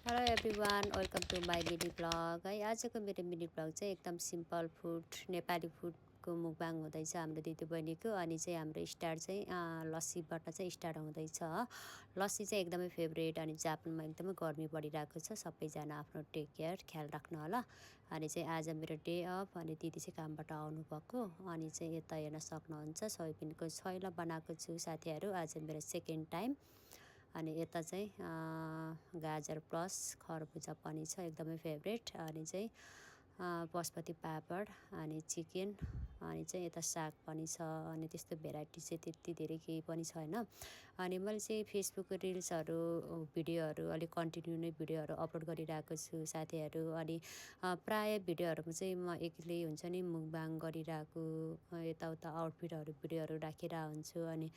Hello everyone, welcome to my mini blog है। आजको मेरो मिनी ब्लग चाहिँ एकदम सिम्पल फुड, नेपाली फुडको मुकबाङ हुँदैछ हाम्रो दिदीबहिनीको। अनि चाहिँ हाम्रो स्टार्ट चाहिँ लस्सीबाट चाहिँ स्टार्ट हुँदैछ। लस्सी चाहिँ एकदमै फेभरेट, अनि जापानमा एकदमै गर्मी बढिरहेको छ। सबैजना आफ्नो टेक केयर, ख्याल राख्नु होला। अनि चाहिँ आज मेरो डे अफ, अनि दिदी चाहिँ कामबाट आउनुभएको। अनि चाहिँ यता हेर्न सक्नुहुन्छ सोयाबिनको छैला बनाएको छु साथीहरू, आज मेरो सेकेन्ड टाइम। अनि यता चाहिँ गाजर प्लस खरबुजा पनि छ, एकदमै फेभरेट। अनि चाहिँ पशुपति पापड अनि चिकन, अनि चाहिँ यता साग पनि छ। अनि त्यस्तो भेराइटी चाहिँ त्यति धेरै केही पनि छैन। अनि मैले चाहिँ फेसबुक रिल्सहरू भिडियोहरू अलिक कन्टिन्यू नै भिडियोहरू अपलोड गरिरहेको छु साथीहरू। अनि प्राय भिडियोहरूमा चाहिँ म एक्लै हुन्छ नि मुकबाङ गरिरहेको, यताउता आउटफिटहरू भिडियोहरू राखेर हुन्छु। अनि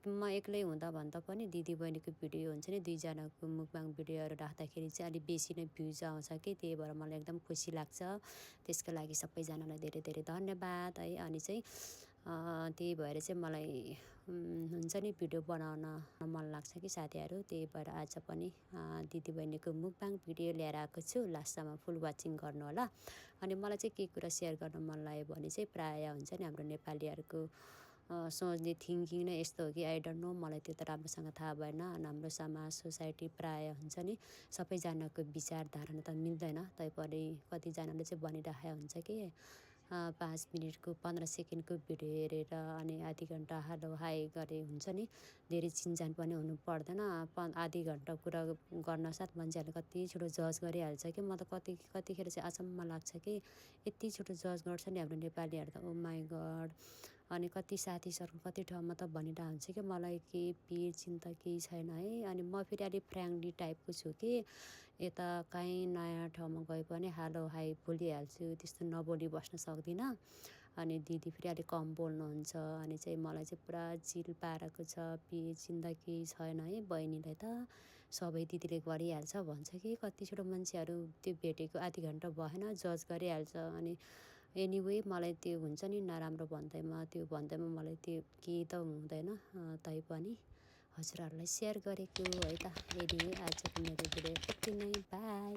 म एक्लै हुँदा भन्दा पनि दिदीबहिनीको भिडियो हुन्छ नि, दुईजनाको मुकबाङ भिडियोहरू राख्दाखेरि चाहिँ अलिक बेसी नै भ्युज आउँछ कि, त्यही भएर मलाई एकदम खुसी लाग्छ। त्यसको लागि सबैजनालाई धेरै धेरै धन्यवाद है। अनि चाहिँ त्यही भएर चाहिँ मलाई हुन्छ नि भिडियो बनाउन मन लाग्छ कि साथीहरू, त्यही भएर आज पनि दिदीबहिनीको मुकबाङ भिडियो ल्याएर आएको छु। लास्टसम्म फुल वाचिङ गर्नु होला। अनि मलाई चाहिँ के कुरा सेयर गर्न मन लाग्यो भने चाहिँ प्राय हुन्छ नि हाम्रो नेपालीहरूको सोच्ने थिङ्किङ नै यस्तो हो कि, आई डोन्ट नो, मलाई त्यो त राम्रोसँग थाहा भएन। हाम्रो समाज सोसाइटी प्राय हुन्छ नि सबैजनाको विचारधारा त मिल्दैन। तैपनि कतिजनाले चाहिँ भनिराखेको हुन्छ कि 5 मिनटको 15 सेकेन्डको भिडियो हेरेर अनि आधी घन्टा हालो हाई गरे हुन्छ नि, धेरै चिनजान पनि हुनु पर्दैन। आधी घन्टा कुरा गर्न साथ मान्छेहरूले कति छिटो जज गरिहाल्छ कि, म त कतिखेर चाहिँ अचम्म लाग्छ कि यति छिटो जज गर्छ नि हाम्रो नेपालीहरू त, ओ माई गड। अनि कति साथीहरू कति ठाउँमा त भनिरहेको हुन्छ कि मलाई के पिर चिन्ता केही छैन है। अनि म फेरि अलिक फ्रेङ्कली टाइपको छु कि, यता कहीँ नयाँ ठाउँमा गए पनि हालो हाई बोलिहाल्छु, त्यस्तो नबोली बस्न सक्दिनँ। अनि दिदी फेरि अलिक कम बोल्नुहुन्छ। अनि चाहिँ मलाई चाहिँ पुरा चिल पारेको छ, पिर चिन्ता केही छैन है। बहिनीलाई त सबै दिदीले गरिहाल्छ भन्छ कि, कति छिटो मान्छेहरू त्यो भेटेको आधी घन्टा भएन जज गरिहाल्छ। अनि एनिवे मलाई त्यो हुन्छ नि नराम्रो भन्दैमा मलाई त्यो केही त हुँदैन। तैपनि हजुरहरूलाई सेयर गरेको है त। एनिवे आजको मेरो भिडियो यति नै, बाई।